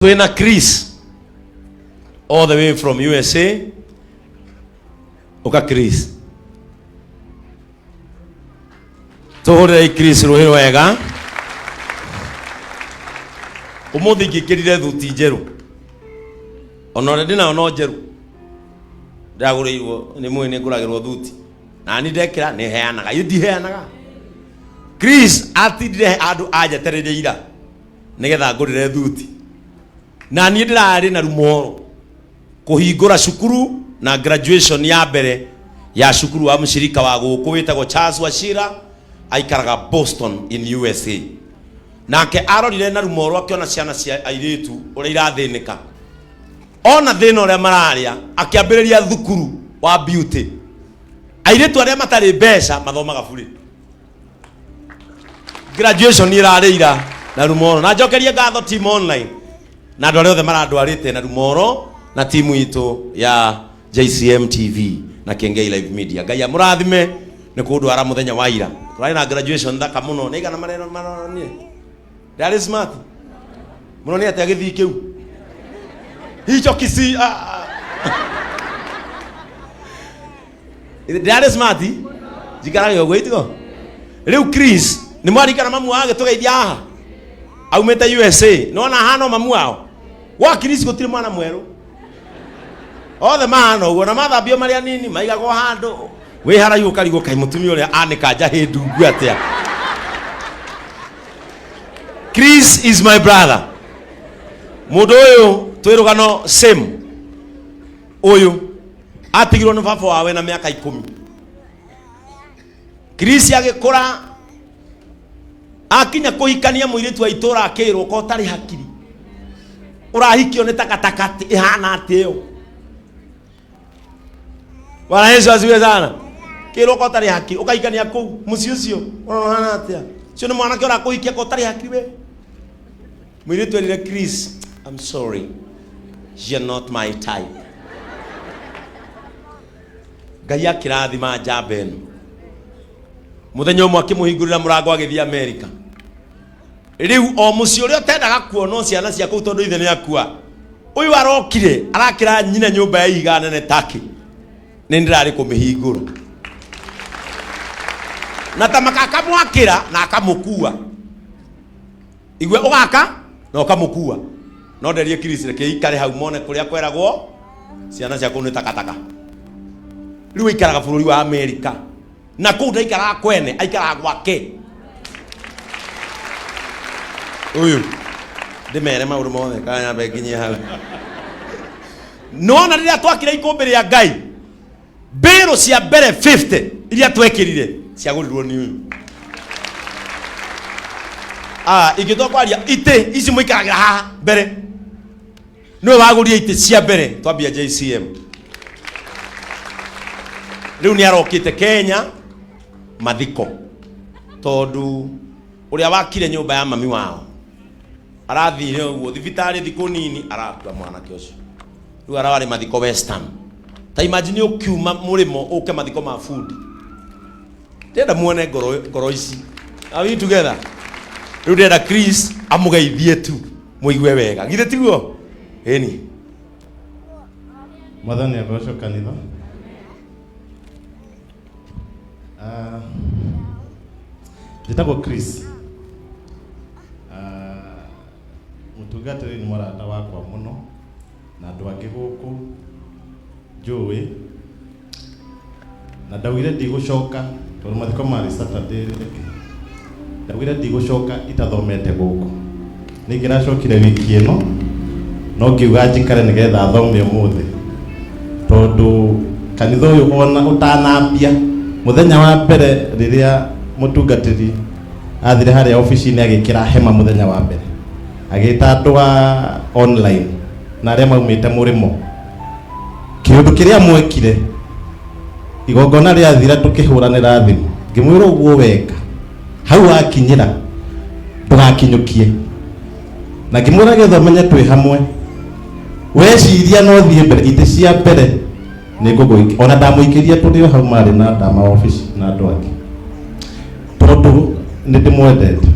Twina Chris all the way from USA. Uka Chris tuhore Chris ruhiro wega umuthi ngikirire thuti njeru onore ndina ono njeru ndagurirwo ni mwene nguragirwo thuti na ni ndekira ni heanaga yidi heanaga Chris atindire andu ajetereire ira nigetha ngurire thuti na ni ndirari na rumoro kuhingura cukuru na graduation ya mbere ya cukuru wa mshirika wa guku witagwo Charles Wachira aikaraga Boston in USA nake arorire na rumoro akiona ciana cia airitu uria irathinika ona thina uria mararia akiambiriria thukuru wa beauty airitu aria matari mbeca mathomaga bure graduation irarira na rumoro na njokerie ngatho team online na andu aria othe marandwarite na rumoro na timu itu ya JCM TV na Kengei Live Media. Ngai amurathime ni kundu ara muthenya wa ira. Kurari na graduation thaka muno. Ni gana mareno ni. That is smart. Muno ni ate agithi kiu. Hicho kisi That is smart. Jikara yo wait go. Riu Chris ni mwari kana mamu wake tugeithia aha. Aumete USA. Nona hano mamu wao. Wa Chris gutire mwana mweru. Othe mahano uguo na mathambio maria nini maigago handu wi harayu ukarigo kai mutumi uria anika njahi ndungu atia. Chris is my brother. Mundu uyu twirugano same uyu atigirwo ni baba wawe na miaka 10. Chris agikura akinya kuhikania muiritu wa itura akirwo ko tari hakiri urahikio ni takataka ihana atio. Bwana Yesu asifiwe sana. Kiro ko tari haki ukaikania ku muci ucio urona atia. Cio ni mwana kiora kuikia ko tari haki we. Mwiritu erire Chris, I'm sorry. You're not my type. Ngai akirathima njamba ino. Muthenya umwe akimuhingurira murango agithia America. Riu o muci uria tendaga kuona ciana cia kuu tondu ithe ni akua. Uyu arokire arakira nyina nyumba ya ihiga nene Turkey. Nindirari kumihingura na tamaka akamwakira na akamukua igwe ugaka na ukamukua no nderie Chris reke ikare hau mone kuria kweragwo ciana cia kunu takataka riu ikaraga bururi wa America na kuu ndaikaraga kwene aikaraga gwake uyu ndimere maundu mothe kanya beginye hau no na riria twakira ikumbi ria Ngai bero cia mbere 50 iria twekirire cia gurirwo ni uyu igitwa kwaria ite ici muikaragira haha mbere no waguria ite cia mbere twambia JCM riu ni arokite Kenya mathiko tondu uria wakire nyumba ya mami wao arathire uguo thibitari thiku nini arakua mwana kiocio riu arawari mathiko Western. Ta imagine ukiuma murimo uke mathiko ma food. Tenda muone ngoro ici. Are we together? Rudera Chris amugeithie tu. Muigwe wega. Githe tiguo? Eni. Mwathani agoco kanitha. Njitagwo Chris. Mutungatiri ni mwarata wakwa muno na andu angi guku Joey na ndawire ndigucoka tondu mathiko mari Saturday ndawire ndigucoka itathomete guku ningiracokire wiki ino no ngiuga njikare nigetha thome umuthi tondu kanitha uyu ona utanambia muthenya wa mbere riria mutungatiri athire haria office-ini agikira hema muthenya wa mbere agita andu wa online na aria maumite murimo kiundu kiria mwekire igongona ria thira tukihuranira thimu ngimwira uguo weka hau akinyira ndugakinyukie na ngimwira githomenye twi hamwe weciria no thie mbere ite cia mbere ni nguguiki ona ndamuikiria turio hau mari na ndama office na andu angi tondu ni ndimwendete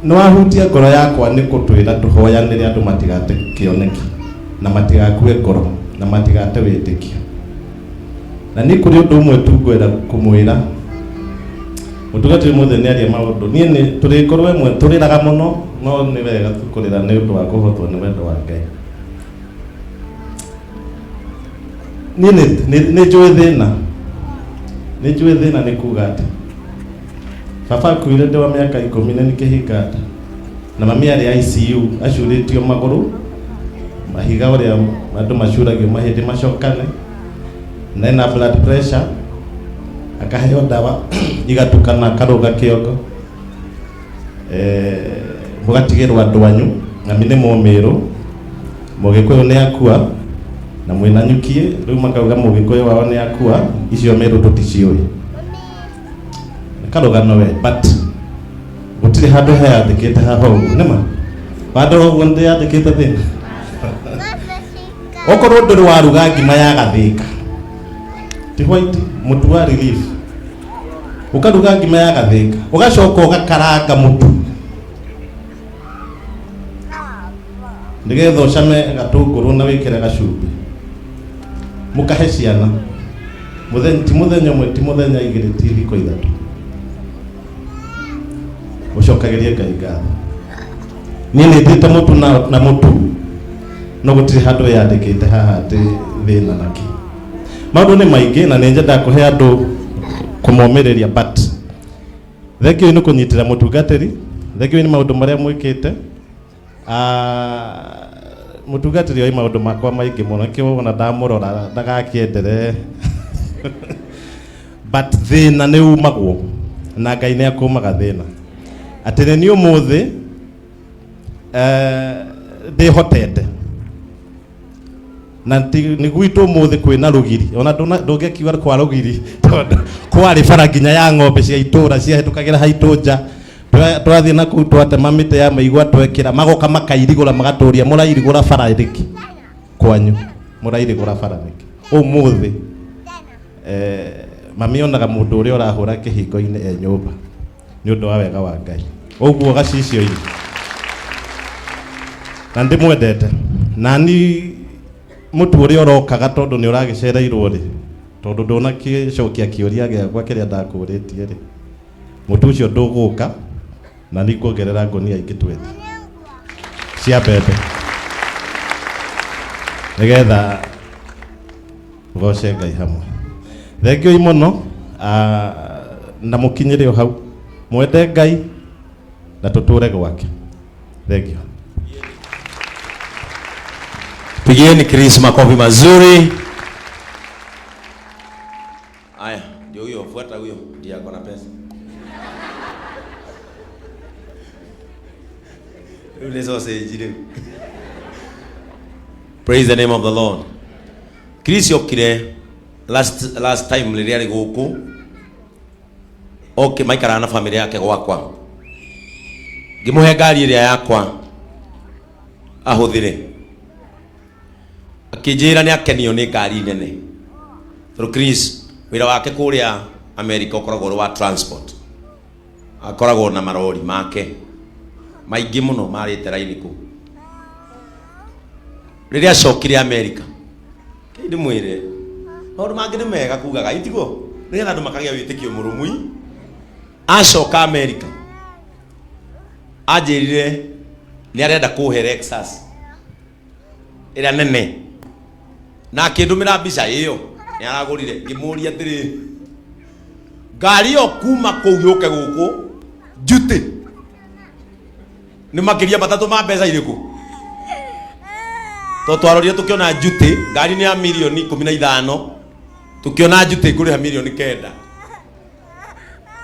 no ahutia ngoro yakwa ni kutwira tuhoyanire andu matigate kioneki na matigakue ngoro na matigate witikio na ni kuri undu umwe tungwira kumwira mutugatire mothe ni aria maundu ni turi korwe mwe turiraga muno no ni wega tukurira ni undu wa kuhotwo ni wendo wa Ngai ni njui thina ni kuga ati baba kuire ndi wa miaka 10 na nikihingata na mami ari ICU acuritio maguru mahiga uria andu macuragio mahindi macokane na blood pressure akaheo dawa igatukana karuga kiongo mugatigirwa andu anyu na mine momiru mugikuyu ni akua na mwina nyukie riu makauga mugikuyu wao ni akua icio miru tuticioi karuga no we but gutire handu heandikite haha uguo nima bandu uguo ndi yandikite thina okorwo nduri waruga ngima ya gathika ti white mutu wa relief ukaruga ngima ya gathika ugacoka ugakaranga mutu ndigetha ucame gatunguru na wikire gacumbi mukahe ciana muthenya umwe ti muthenya igiri ti thiko ithatu ucokagirie Ngai ngatho ni ndite mutu na mutu no gutire handu yandikite haha ati thina naki maundu ni maingi na ninjenda kuhe andu kumomiriria but thank you ni kunyitira mutungatiri thank you ni maundu maria mwikite mutungatiri oi maundu makwa maingi muno kiona ndamurora ndagakiendere but thina ni umagwo na Ngai ni akumaga thina atene ni umuthi ndihotete na ni gwitu umuthi kwina rugiri ona ndungekiuga kwa rugiri kwari bara nginya ya ng'ombe cia itura cia hetukagira haitunja twathie na kuu twatema mite ya maigwa twekira magoka makairigura magaturia murairigura bara riki kwanyu murairigura bara riki umuthi mami onaga mundu uria urahura kihingo-ini nyumba ni undu wa wega wa Ngai uguo gacicio ini na ndimwendete na ni mutu uria urokaga tondu ni uragicereirwo ri tondu ndona kicokia kiuria giakwa kiria ndakuritie ri mutu ucio nduguka na ni kuongerera ngonia ingi twete cia mbembe nigetha goce Ngai hamwe thengio muno na mukinyire o hau mwende Ngai na tuture gwake thengio pigieni Chris makofi mazuri. Aya, ndio huyo, fuata huyo, ndiye ako na pesa. Praise the name of the Lord. Chris yokire last time liria guku. Okay, maikara na familia yake gwakwa. Ngimuhe ngari iria yakwa ahuthire. Akijira ni akenio ni ngari nene. Through Chris wira wake kuria America ukoragwo wa transport. Akoragwo na marori make maingi muno marite raini ku. Riria cokire America. Kindi mwire. Maundu mangi ni mega kugaga itigo. Riria andu makagia witikio murumui. Acoka America. Ajirire ni arenda kuhe Lexus. Ira nene. Na akindumira mbica iyo ni aragurire ngimuria atiri ngari yo kuma kuu yuke guku njute ni makiria matatu ma mbeca iriku to twaroria tukiona njute ngari ni ya milioni 15 tukiona njute kuri ha milioni 9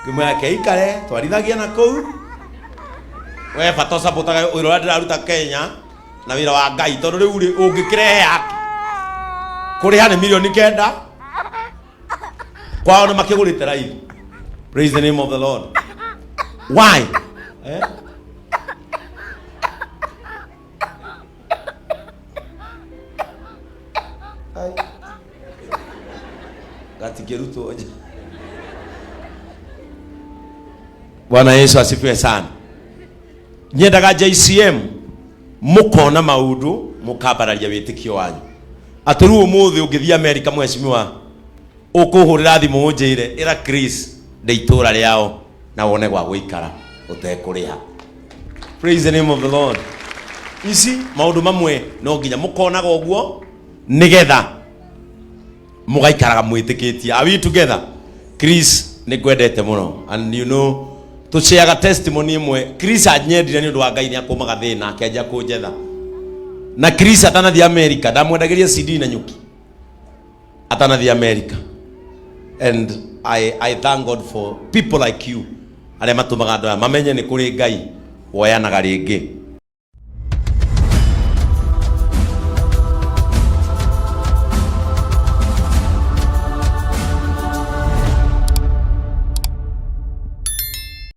ngimo yake ikare twarithagia na kuu we batosa botaga urora ndiraruta Kenya na wira wa Ngai tondu riu ri ungikirehe yake kuri hane milioni 9 kwao na makigurite raithi. Praise the name of the Lord. Why? Gati geruto oje. Bwana Yesu asifiwe sana. nyendaga JCM mukona maundu mukambararia witikio wanyu ati ru umuthi ungithia America mweshimiwa ukuhurira thimu unjire ira Chris ndeitura riao na wone gwa guikara utekuriha. Praise the name of the Lord. Isi maundu mamwe no nginya mukonaga uguo nigetha mugaikaraga mwitikitie. Are we together? Chris ni gwendete muno, and you know tuciaga testimony imwe. Chris anyendire ni undu wa Ngai ni akumaga thina akenja kunjetha, na Chris atanathi America ndamwendagiria CD na nyuki atanathi America, and I thank God for people like you aria matumaga andu mamenye ni kuri Ngai woyanaga ringi.